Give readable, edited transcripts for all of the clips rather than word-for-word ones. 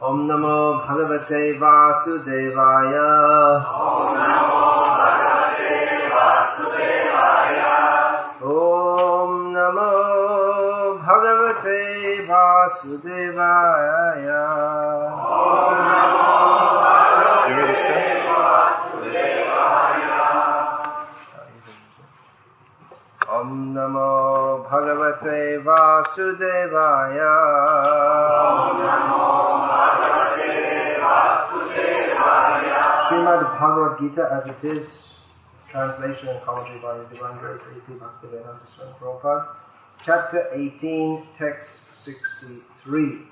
Om Namo Bhagavate Vasudevaya. Om Namo Bhagavate Vasudevaya. Om Namo Bhagavate Vasudevaya. Om Namo Bhagavate Vasudevaya. Om Namo Bhagavate Vasudevaya. Om Namo Bhagavate Vasudevaya. Srimad Bhagavad Gita as it is, translation and commentary by His Divine Grace A.C. Bhaktivedanta Swami Prabhupada, Chapter 18, Text 63.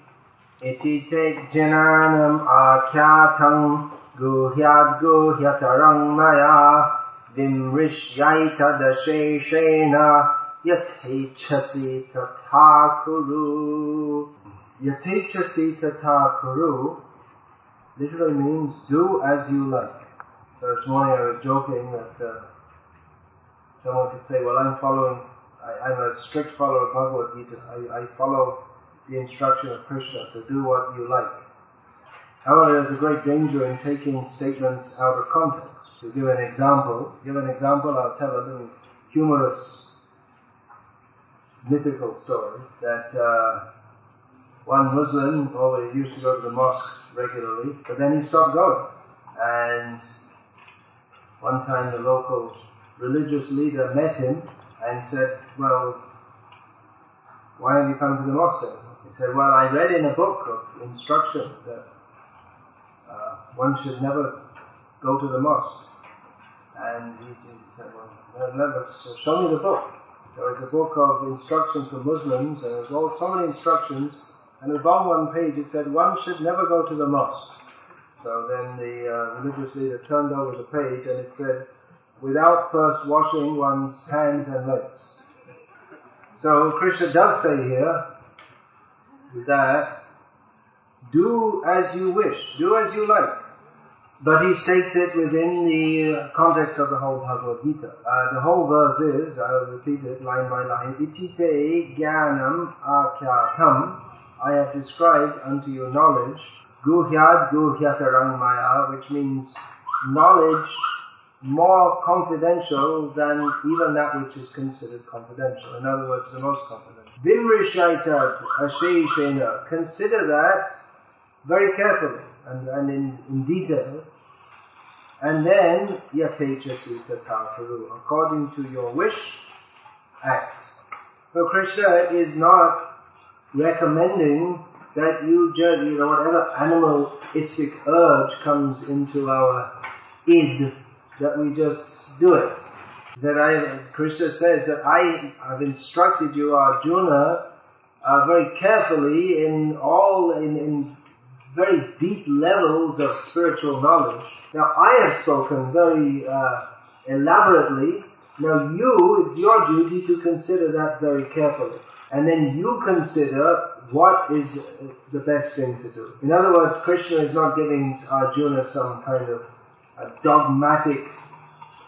Iti te jananam akyatam guhyad guhyatarang maya vimrishyaita dasheshena yathechasi tatha kuru. Yathechasi tatha kuru literally means do as you like. So this morning I was joking that someone could say, well, I'm a strict follower of Bhagavad Gita. I follow the instruction of Krishna to do what you like. However, there's a great danger in taking statements out of context. To give an example, I'll tell a little humorous, mythical story that one Muslim always used to go to the mosque regularly, but then he stopped going. And one time the local religious leader met him and said, well, why have you come to the mosque? He said, well, I read in a book of instruction that one should never go to the mosque. And he said, well, show me the book. So it's a book of instructions for Muslims, and there's all so many instructions, and on one page it said, one should never go to the mosque. So then the religious leader turned over the page and it said, without first washing one's hands and legs. So Krishna does say here that do as you wish, do as you like. But he states it within the context of the whole Bhagavad Gita. The whole verse is, I'll repeat it line by line, Iti te jnanam akyatam, I have described unto you knowledge, guhyad guhyatarang maya, which means knowledge more confidential than even that which is considered confidential. In other words, the most confidential. Vimrishaitat asheshena, consider that very carefully and in detail. And then yatechasi tathaparu, according to your wish, act. So Krishna is not recommending that you judge, whatever animalistic urge comes into our id, that we just do it. Krishna says that I've instructed you, Arjuna, very carefully in very deep levels of spiritual knowledge. Now I have spoken very elaborately. Now it's your duty to consider that very carefully. And then you consider what is the best thing to do. In other words, Krishna is not giving Arjuna some kind of a dogmatic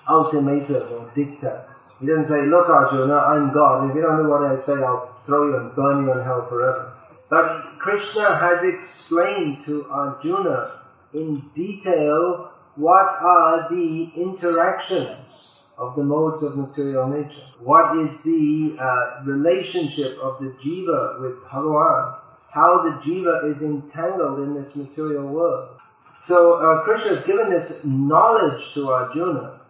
ultimatum or diktat. He doesn't say, look Arjuna, I'm God, and if you don't do what I say, I'll throw you and burn you in hell forever. But Krishna has explained to Arjuna in detail what are the interactions of the modes of material nature. What is the relationship of the jiva with Bhagavan? How the jiva is entangled in this material world. So Krishna has given this knowledge to Arjuna.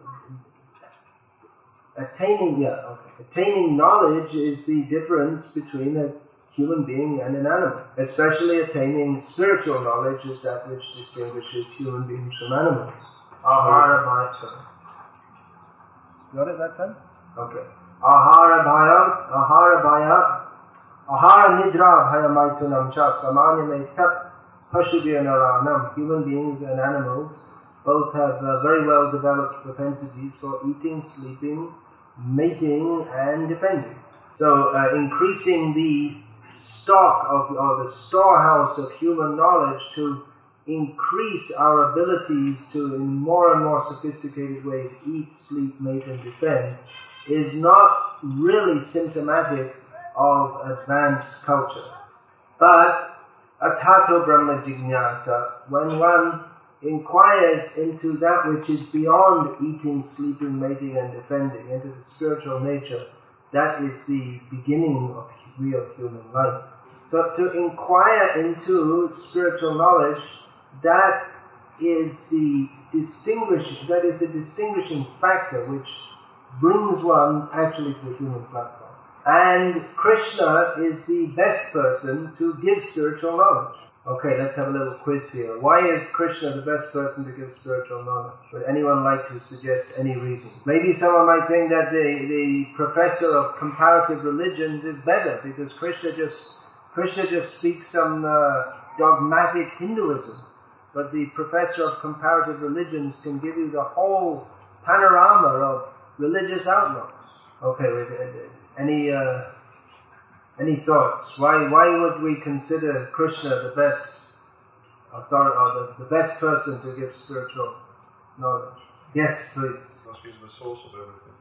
Attaining knowledge is the difference between a human being and an animal. Especially attaining spiritual knowledge is that which distinguishes human beings from animals. Ahara bhaya. Got it that time? Okay. Ahara nidra bhaya maitunam cha samanyame tat pashubhya naranam. Human beings and animals both have very well developed propensities for eating, sleeping, mating and defending. So increasing the stock of, or the storehouse of human knowledge to increase our abilities to, in more and more sophisticated ways, eat, sleep, mate and defend, is not really symptomatic of advanced culture. But Atato Brahma Jignasa, when one inquires into that which is beyond eating, sleeping, mating and defending, into the spiritual nature, that is the beginning of real human life. So to inquire into spiritual knowledge, that is the distinguishing factor which brings one actually to the human platform. And Krishna is the best person to give spiritual knowledge. Okay, let's have a little quiz here. Why is Krishna the best person to give spiritual knowledge? Would anyone like to suggest any reason? Maybe someone might think that the professor of comparative religions is better because Krishna just speaks some dogmatic Hinduism. But the professor of comparative religions can give you the whole panorama of religious outlooks. Okay, any thoughts? Why would we consider Krishna the best authority, or the best person to give spiritual knowledge? Yes, please. Because he's the source of everything.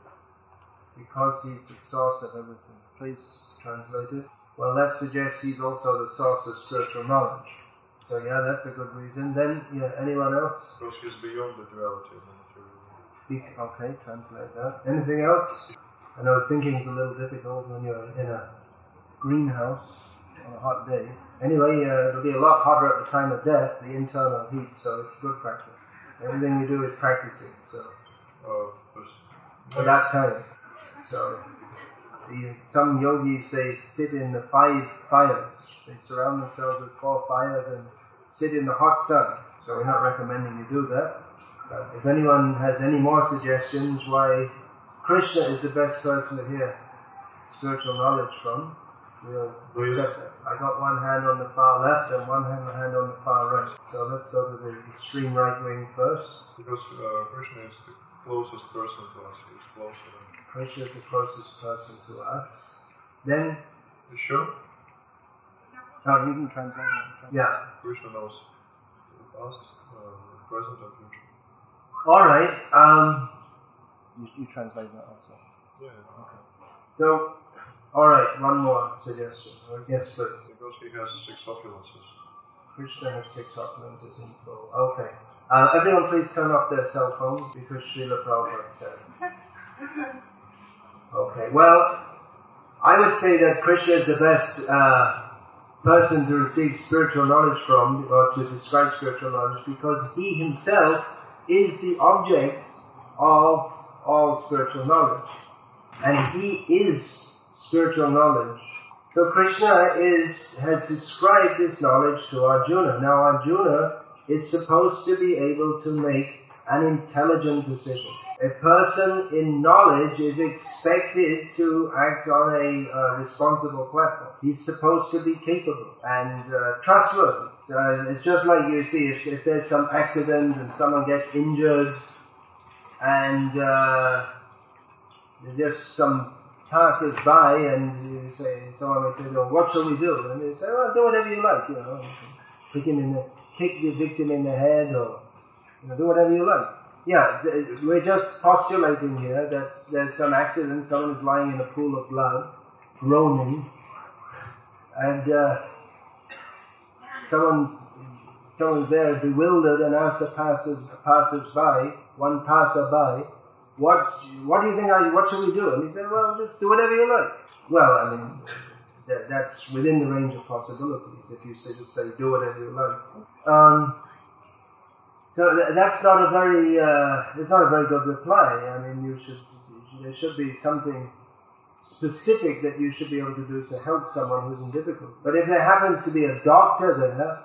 Because he's the source of everything. Please translate it. Well, that suggests he's also the source of spiritual knowledge. So yeah, that's a good reason. Then, anyone else? Because he's beyond the duality of the material world. Okay, translate that. Anything else? I know thinking is a little difficult when you're in a greenhouse on a hot day. Anyway, it'll be a lot hotter at the time of death, the internal heat, so it's good practice. Everything we do is practicing, so for that time. So some yogis, they sit in the 5 fires. They surround themselves with 4 fires and sit in the hot sun. So we're not recommending you do that. But if anyone has any more suggestions why Krishna is the best person to hear spiritual knowledge from, we'll accept that. I got one hand on the far left and one hand on the far right. So let's go to the extreme right wing first. Because Krishna is the closest person to us. He's closer than... Krishna is the closest person to us. Then... You sure? Oh, you can translate that. Yeah. Krishna knows the past, the present and future. Alright, you translate that also. Yeah. Okay. So, alright, one more suggestion. Yes, please. Because he has 6 opulences. Krishna has 6 opulences in full. Okay. Everyone please turn off their cell phones because Srila Prabhupada said. Okay, well, I would say that Krishna is the best person to receive spiritual knowledge from, or to describe spiritual knowledge, because he himself is the object of all spiritual knowledge. And he is spiritual knowledge. So Krishna has described this knowledge to Arjuna. Now Arjuna is supposed to be able to make an intelligent decision. A person in knowledge is expected to act on a responsible platform. He's supposed to be capable and trustworthy. It's just like you see, if there's some accident and someone gets injured and there's just some passers by and someone may say, well, what shall we do? And they say, well, do whatever you like, kick the victim in the head or do whatever you like. Yeah, we're just postulating here that there's some accident, someone is lying in a pool of blood, groaning, and someone's there bewildered and asks the passers-by, one passer-by, what do you think, what should we do? And he said, well, just do whatever you like. Well, I mean, that's within the range of possibilities, if you just say, do whatever you like. So that's not a very, it's not a very good reply. I mean, there should be something specific that you should be able to do to help someone who's in difficulty. But if there happens to be a doctor there,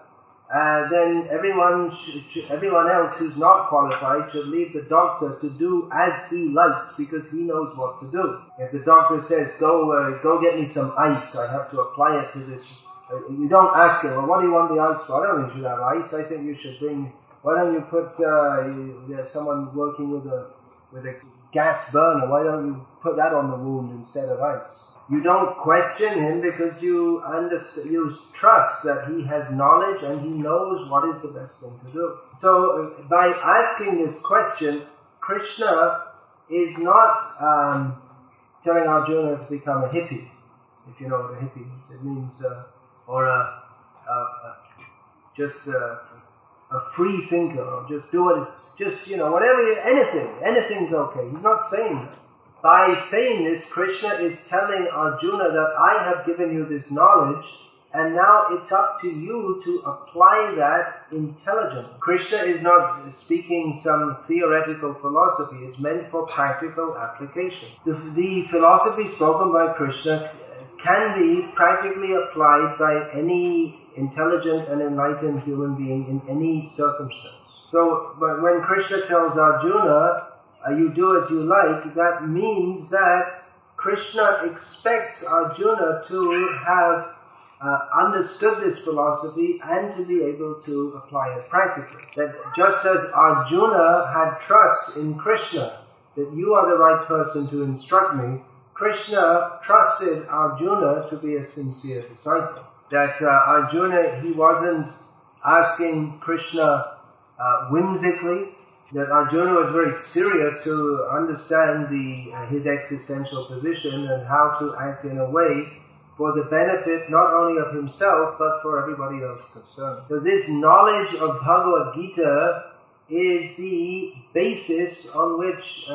then everyone else who's not qualified should leave the doctor to do as he likes because he knows what to do. If the doctor says, go get me some ice, I have to apply it to this. You don't ask him, well, what do you want the ice for? I don't think you should have ice. I think you should bring. Why don't you put, there's someone working with a gas burner, why don't you put that on the wound instead of ice? You don't question him because you trust that he has knowledge and he knows what is the best thing to do. So by asking this question, Krishna is not telling Arjuna to become a hippie, if you know what a hippie is. It means, or a just a free thinker, or just do it, whatever, anything's okay. He's not saying that. By saying this, Krishna is telling Arjuna that I have given you this knowledge, and now it's up to you to apply that intelligently. Krishna is not speaking some theoretical philosophy. It's meant for practical application. The philosophy spoken by Krishna can be practically applied by any intelligent and enlightened human being in any circumstance. So when Krishna tells Arjuna, you do as you like, that means that Krishna expects Arjuna to have understood this philosophy and to be able to apply it practically. That just as Arjuna had trust in Krishna, that you are the right person to instruct me, Krishna trusted Arjuna to be a sincere disciple. That Arjuna, he wasn't asking Krishna whimsically, that Arjuna was very serious to understand his existential position and how to act in a way for the benefit not only of himself but for everybody else concerned. So this knowledge of Bhagavad Gita is the basis on which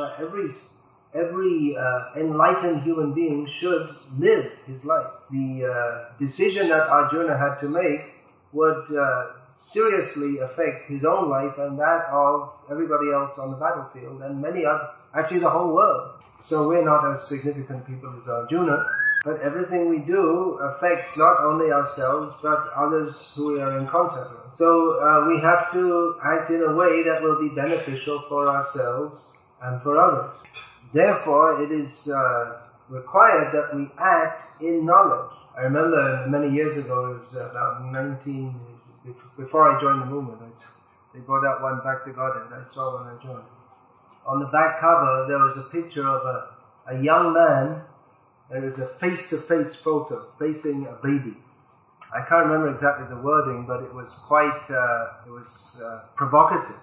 every enlightened human being should live his life. The decision that Arjuna had to make would seriously affect his own life and that of everybody else on the battlefield and many other, actually the whole world. So we're not as significant people as Arjuna, but everything we do affects not only ourselves but others who we are in contact with. So we have to act in a way that will be beneficial for ourselves and for others. Therefore, it is required that we act in knowledge. I remember many years ago, it was about before I joined the movement, they brought out one Back to Godhead. I saw when I joined. On the back cover, there was a picture of a young man. There was a face-to-face photo facing a baby. I can't remember exactly the wording, but it was quite, provocative.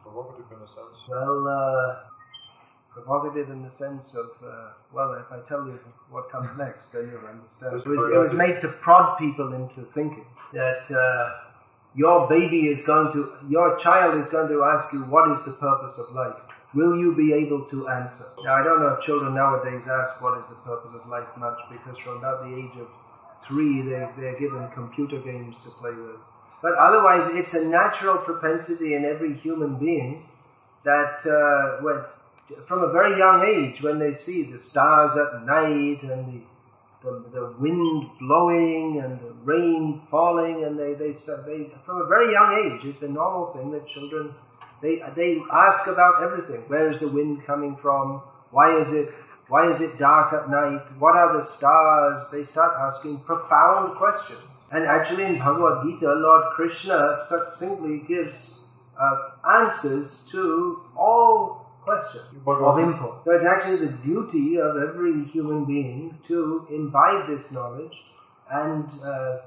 Provocative in a sense? Well, provocative in the sense of, if I tell you what comes next, then you'll understand. It was made to prod people into thinking that your child is going to ask you, what is the purpose of life? Will you be able to answer? Now, I don't know if children nowadays ask what is the purpose of life much, because from about the age of 3, they're given computer games to play with. But otherwise, it's a natural propensity in every human being that from a very young age, when they see the stars at night and the wind blowing and the rain falling, and they from a very young age, it's a normal thing that children, they ask about everything. Where is the wind coming from? Why is it dark at night? What are the stars? They start asking profound questions. And actually in Bhagavad Gita, Lord Krishna succinctly gives answers to all questions of import. So it's actually the duty of every human being to imbibe this knowledge and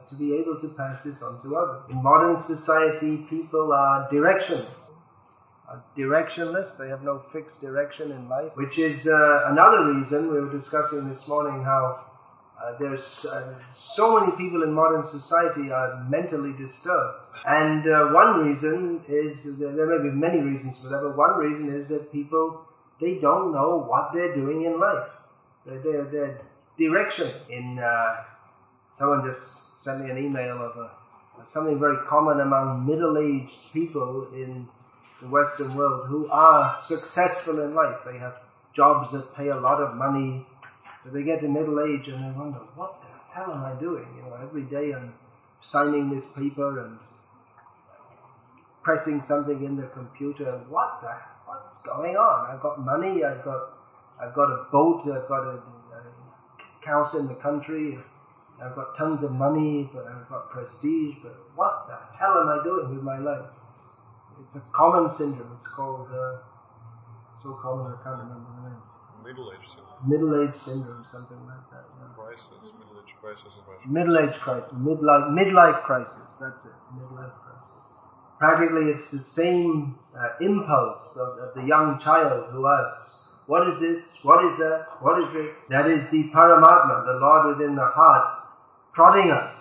to be able to pass this on to others. In modern society, people are directionless. They have no fixed direction in life, which is another reason. We were discussing this morning how there's so many people in modern society are mentally disturbed. And one reason is, there may be many reasons for that, but one reason is that people, they don't know what they're doing in life. Their direction in, someone just sent me an email of something very common among middle-aged people in the Western world who are successful in life. They have jobs that pay a lot of money, but they get to middle age and they wonder, what the hell am I doing? Every day I'm signing this paper and pressing something in the computer. What's going on? I've got money, I've got a boat, I've got a house in the country, I've got tons of money, but I've got prestige, but what the hell am I doing with my life? It's a common syndrome. It's called, so common I can't remember the name. Middle-age syndrome. Middle-age syndrome, something like that. Yeah. Middle-age crisis. Middle-age crisis. Midlife crisis. That's it. Midlife crisis. Practically, it's the same impulse of the young child who asks, what is this? What is that? What is this? That is the Paramatma, the Lord within the heart, prodding us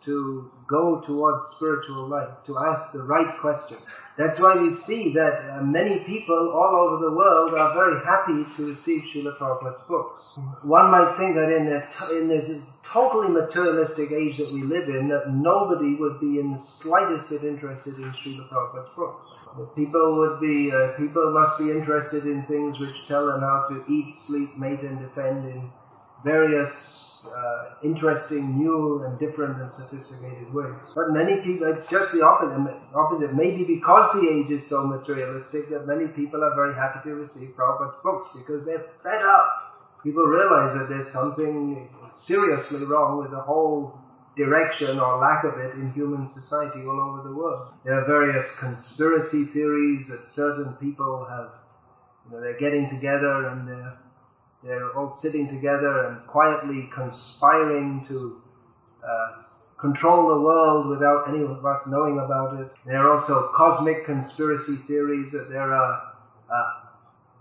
to go towards spiritual life, to ask the right question. That's why we see that many people all over the world are very happy to receive Srila Prabhupada's books. One might think that in this totally materialistic age that we live in, that nobody would be in the slightest bit interested in Srila Prabhupada's books. People must be interested in things which tell them how to eat, sleep, mate and defend in various interesting, new and different and sophisticated ways. But many people, it's just the opposite. Maybe because the age is so materialistic that many people are very happy to receive Prabhupada's books because they're fed up. People realize that there's something seriously wrong with the whole direction or lack of it in human society all over the world. There are various conspiracy theories that certain people have, they're getting together and they're all sitting together and quietly conspiring to control the world without any of us knowing about it. There are also cosmic conspiracy theories that there are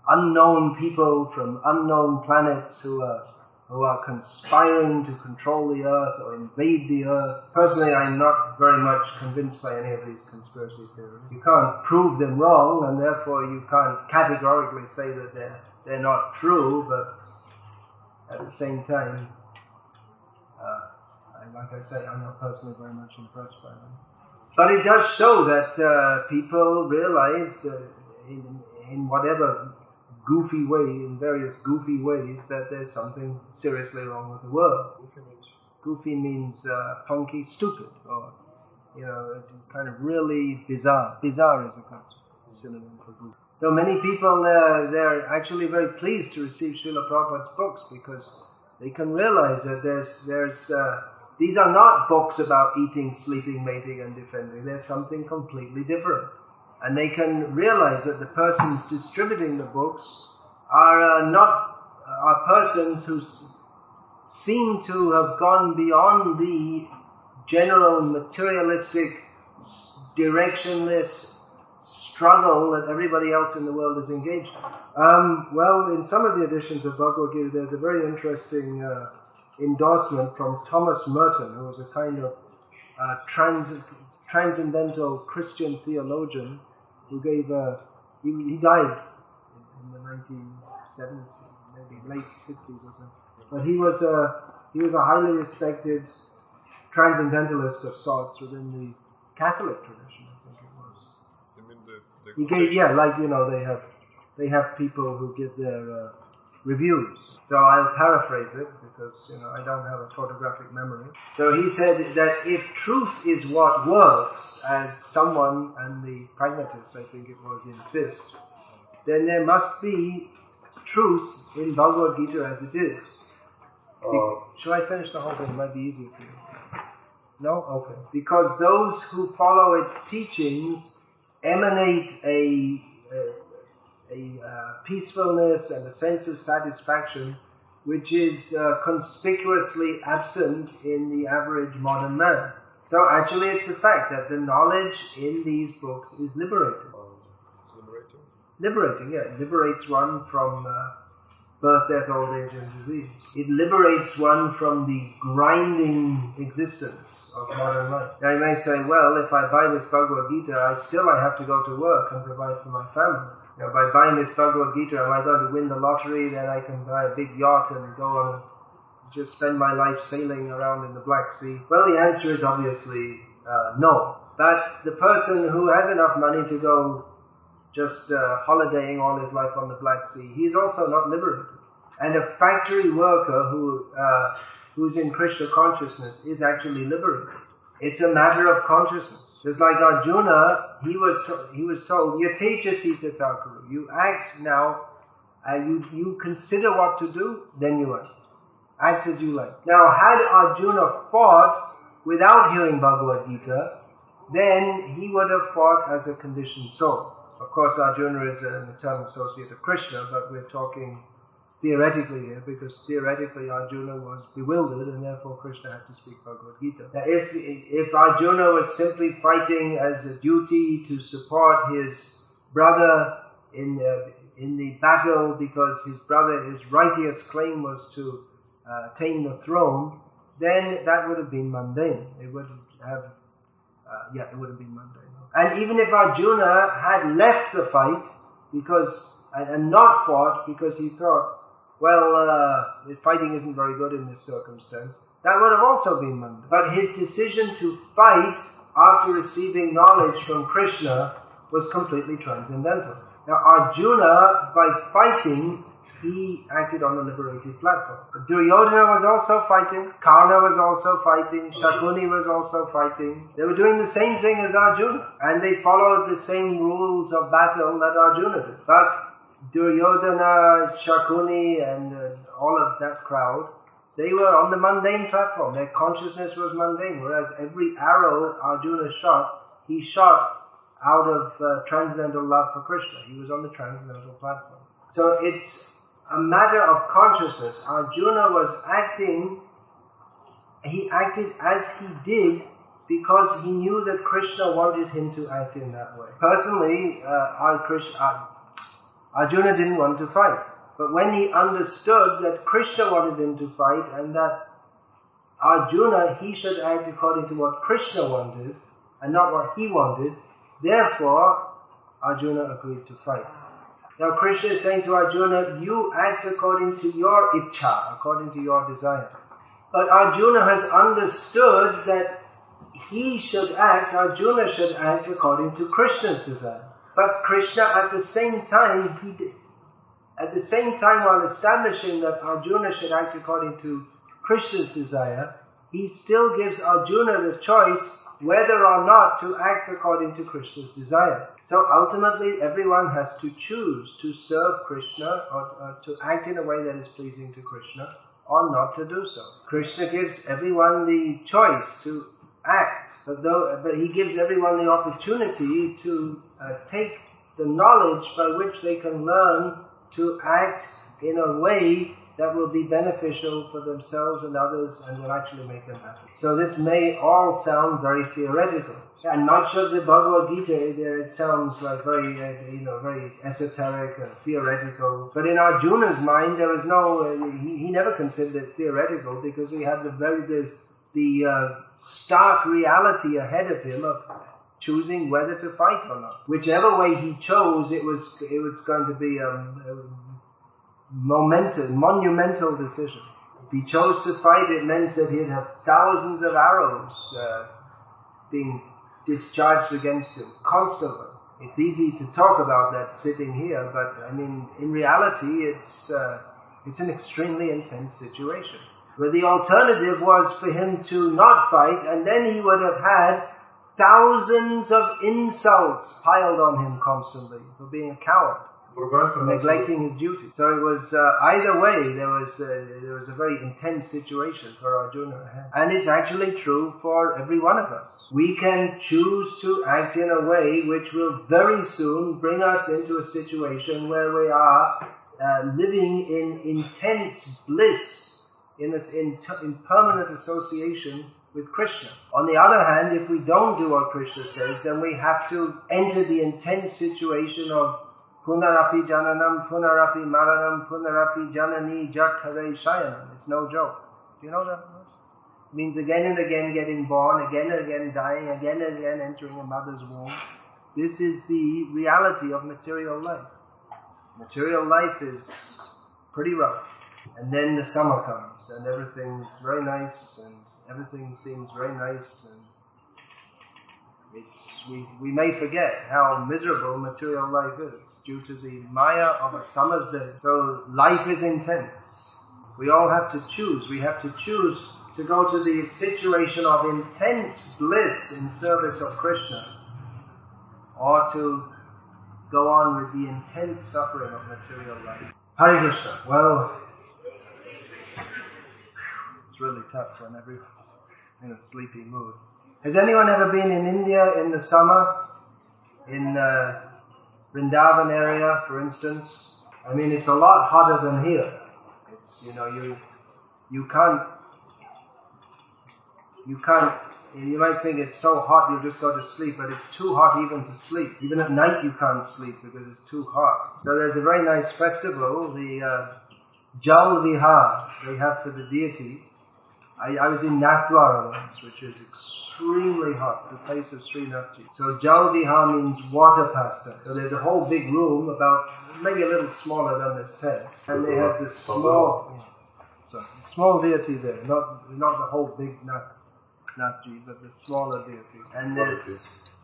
unknown people from unknown planets who are conspiring to control the earth or invade the earth. Personally, I'm not very much convinced by any of these conspiracy theories. You can't prove them wrong, and therefore you can't categorically say that they're not true, but at the same time, like I say, I'm not personally very much impressed by them. But it does show that people realize in whatever goofy way, in various goofy ways, that there's something seriously wrong with the world. Goofy means funky, stupid, or kind of really bizarre. Bizarre is a kind of synonym for goofy. So many people, they're actually very pleased to receive Srila Prabhupada's books because they can realize that these are not books about eating, sleeping, mating and defending. There's something completely different. And they can realize that the persons distributing the books are persons who seem to have gone beyond the general materialistic, directionless struggle that everybody else in the world is engaged in. Well, in some of the editions of Bhagavad Gita, there's a very interesting endorsement from Thomas Merton, who was a kind of transcendental Christian theologian who gave he died in the 1970s, maybe late 60s or something. But he was a highly respected transcendentalist of sorts within the Catholic tradition, I think it was. You mean the He gave, they have people who give their reviews. So I'll paraphrase it because I don't have a photographic memory. So he said that if truth is what works, as someone and the pragmatists, I think it was, insist, then there must be truth in Bhagavad Gita as it is. Shall I finish the whole thing? It might be easier for you. No? Okay. Because those who follow its teachings emanate a peacefulness and a sense of satisfaction which is conspicuously absent in the average modern man. So actually it's a fact that the knowledge in these books is liberating. Liberating, yeah. It liberates one from birth, death, old age and disease. It liberates one from the grinding existence of modern life. Now you may say, well, if I buy this Bhagavad Gita, I have to go to work and provide for my family. By buying this Bhagavad Gita, am I going to win the lottery? Then I can buy a big yacht and go on and just spend my life sailing around in the Black Sea. Well, the answer is obviously no. But the person who has enough money to go just holidaying all his life on the Black Sea, he is also not liberated. And a factory worker who's in Krishna consciousness is actually liberated. It's a matter of consciousness. Just like Arjuna, he was told, Yatecha Sita Thakuru, you act now, you consider what to do, then you act. Act as you like. Now, had Arjuna fought without hearing Bhagavad Gita, then he would have fought as a conditioned soul. Of course, Arjuna is an eternal associate of Krishna, but we're talking theoretically here, because theoretically Arjuna was bewildered and therefore Krishna had to speak Bhagavad Gita. Now, if Arjuna was simply fighting as a duty to support his brother in the battle because his righteous claim was to attain the throne, then that would have been mundane. It would have, it would have been Monday. No? And even if Arjuna had left the fight and not fought because he thought, the fighting isn't very good in this circumstance, that would have also been Monday. But his decision to fight after receiving knowledge from Krishna was completely transcendental. Now Arjuna, by fighting, he acted on the liberated platform. Duryodhana was also fighting, Karna was also fighting, Shakuni was also fighting. They were doing the same thing as Arjuna, and they followed the same rules of battle that Arjuna did. But Duryodhana, Shakuni, and all of that crowd, they were on the mundane platform. Their consciousness was mundane, whereas every arrow Arjuna shot, he shot out of transcendental love for Krishna. He was on the transcendental platform. So it's a matter of consciousness. Arjuna was he acted as he did because he knew that Krishna wanted him to act in that way. Personally, Arjuna didn't want to fight. But when he understood that Krishna wanted him to fight and that Arjuna, he should act according to what Krishna wanted and not what he wanted, therefore Arjuna agreed to fight. Now Krishna is saying to Arjuna, you act according to your ichcha, according to your desire. But Arjuna has understood that Arjuna should act according to Krishna's desire. But Krishna at the same time while establishing that Arjuna should act according to Krishna's desire, he still gives Arjuna the choice whether or not to act according to Krishna's desire. So ultimately everyone has to choose to serve Krishna or to act in a way that is pleasing to Krishna or not to do so. Krishna gives everyone the choice to act, but he gives everyone the opportunity to take the knowledge by which they can learn to act in a way that will be beneficial for themselves and others and will actually make them happy. So this may all sound very theoretical. And much of the Bhagavad Gita, it sounds like very esoteric and theoretical. But in Arjuna's mind, there was he never considered it theoretical because he had the stark reality ahead of him of choosing whether to fight or not. Whichever way he chose, it was going to be a monumental decision. If he chose to fight, it meant that he'd have thousands of arrows being discharged against him constantly. It's easy to talk about that sitting here, but I mean, in reality, it's an extremely intense situation. Where the alternative was for him to not fight, and then he would have had thousands of insults piled on him constantly for being a coward, for neglecting his duty. So it was either way. There was a very intense situation for Arjuna, and it's actually true for every one of us. We can choose to act in a way which will very soon bring us into a situation where we are living in intense bliss, in permanent association with Krishna. On the other hand, if we don't do what Krishna says, then we have to enter the intense situation of punarapi jananam, punarapi maranam, punarapi janani jathare shayanam. It's no joke. Do you know that? It means again and again getting born, again and again dying, again and again entering a mother's womb. This is the reality of material life. Material life is pretty rough. And then the summer comes, and everything's very nice, and everything seems very nice, and we may forget how miserable material life is due to the maya of a summer's day. So life is intense. We all have to choose. We have to choose to go to the situation of intense bliss in service of Krishna, or to go on with the intense suffering of material life. Hare Krishna. Well, it's really tough when everyone's in a sleepy mood. Has anyone ever been in India in the summer? In Vrindavan area, for instance? I mean, it's a lot hotter than here. It's, you might think it's so hot you'll just go to sleep, but it's too hot even to sleep. Even at night you can't sleep because it's too hot. So there's a very nice festival, the Jal Vihar they have for the deity, I was in Nathdwara once, which is extremely hot, the place of Srinathji. So Jal Vihar means water pastime. So there's a whole big room, about maybe a little smaller than this tent, and they have this small deity there, not the whole big Nathji, but the smaller deity. And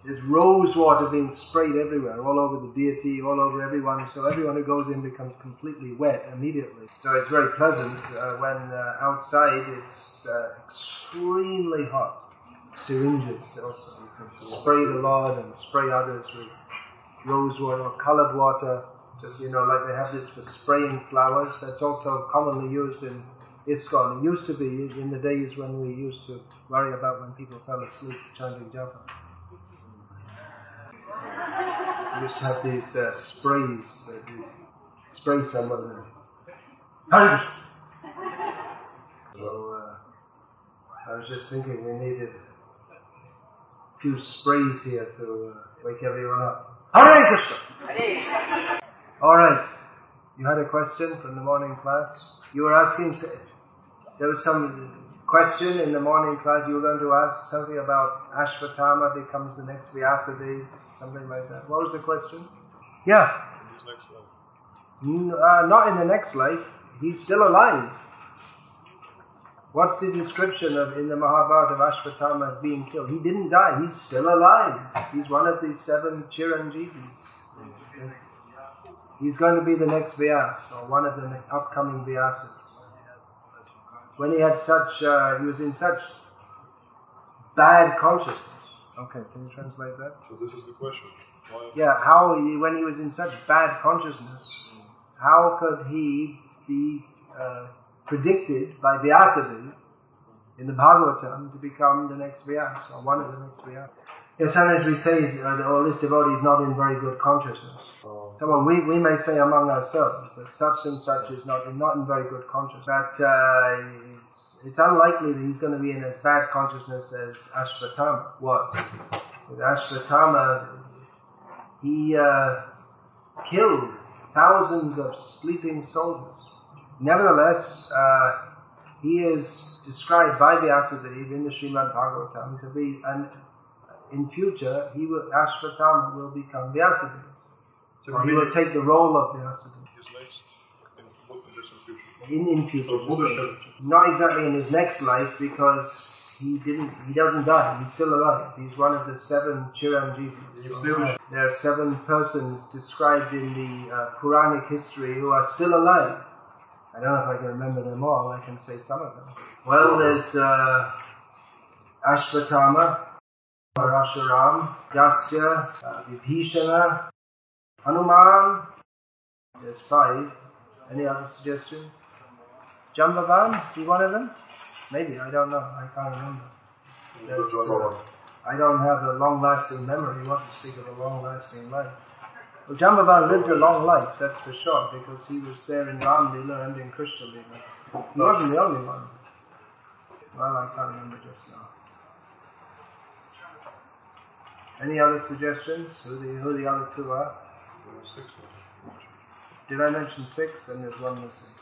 there's rose water being sprayed everywhere, all over the deity, all over everyone, so everyone who goes in becomes completely wet immediately. So it's very pleasant when outside it's extremely hot. Syringes also. You can spray the Lord and spray others with rose water or coloured water, just, like they have this for spraying flowers. That's also commonly used in ISKCON. It used to be in the days when we used to worry about when people fell asleep chanting japa. We used to have these sprays that you spray someone. So I was just thinking we needed a few sprays here to wake everyone up. Hare Krishna! Alright, you had a question from the morning class? You were asking, there was some question in the morning class, you were going to ask something about Ashvatthama becomes the next Vyasadeva, something like that. What was the question? Yeah. In his next life. Not in the next life. He's still alive. What's the description in the Mahabharata of Ashvatthama being killed? He didn't die. He's still alive. He's one of the 7 Chiranjeevis. He's going to be the next Vyas, or one of the upcoming Vyasas. When he had he was in such bad consciousness. Okay, can you translate that? So this is the question. Why? Yeah, when he was in such bad consciousness, how could he be predicted by Vyasadeva in the Bhagavatam to become the next Vyas, or one of the next Vyas? Yeah, sometimes we say, this devotee is not in very good consciousness. So we may say among ourselves that such and such is not in very good consciousness. But it's unlikely that he's going to be in as bad consciousness as Ashvatthama was. With Ashvatthama, he killed thousands of sleeping soldiers. Nevertheless, he is described by Vyasadeva in the Srimad Bhagavatam to be, and in future, Ashvatthama will become Vyasadeva. So he will take the role of Vyasadeva. His next, in future. Not exactly in his next life, because he doesn't die. He's still alive. He's one of the 7 Chiranjeevis. There are 7 persons described in the Puranic history who are still alive. I don't know if I can remember them all. I can say some of them. Well, there's Ashvatthama, Parashuram, Dasya, Vibhishana, Hanuman. There's 5. Any other suggestion? Jambavan, is he one of them? Maybe, I don't know. I can't remember. I don't have a long-lasting memory. You want to speak of a long-lasting life. Well, Jambavan lived a long life, that's for sure, because he was there in Ram Lila and in Krishna Lila. He wasn't the only one. Well, I can't remember just now. Any other suggestions? Who the other 2 are? 6. Did I mention 6? And there's 1 missing.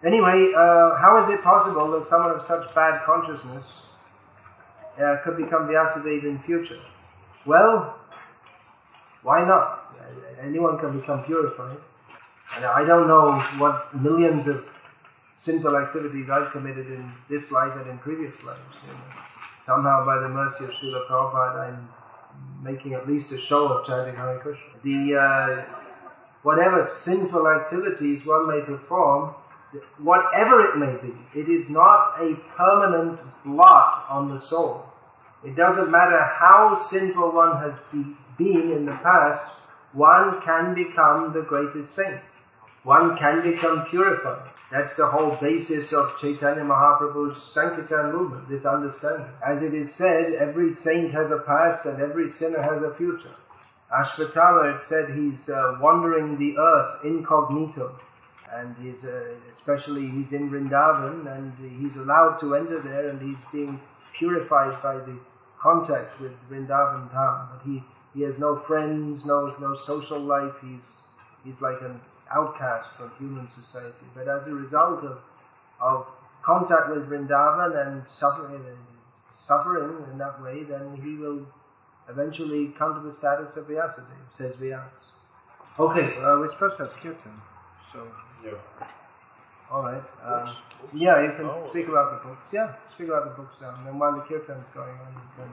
Anyway, how is it possible that someone of such bad consciousness could become Vyasadeva in future? Well, why not? Anyone can become purified. And I don't know what millions of sinful activities I've committed in this life and in previous lives. Somehow, by the mercy of Srila Prabhupada, I'm making at least a show of chanting Hare Krishna. Whatever sinful activities one may perform, whatever it may be, it is not a permanent blot on the soul. It doesn't matter how sinful one has been in the past, one can become the greatest saint. One can become purified. That's the whole basis of Chaitanya Mahaprabhu's Sankirtan movement, this understanding. As it is said, every saint has a past and every sinner has a future. Ashvatthama, it said, he's wandering the earth incognito. And especially he's in Vrindavan, and he's allowed to enter there, and he's being purified by the contact with Vrindavan Dham. But he has no friends, no social life. He's like an outcast from human society. But as a result of contact with Vrindavan and suffering in that way, then he will eventually come to the status of Vyasadeva, says Vyas. Okay, we're supposed to have kirtan, so... Yeah. Alright, yeah, you can speak about the books. Yeah, speak about the books now. And then while the kirtan's going on, you can...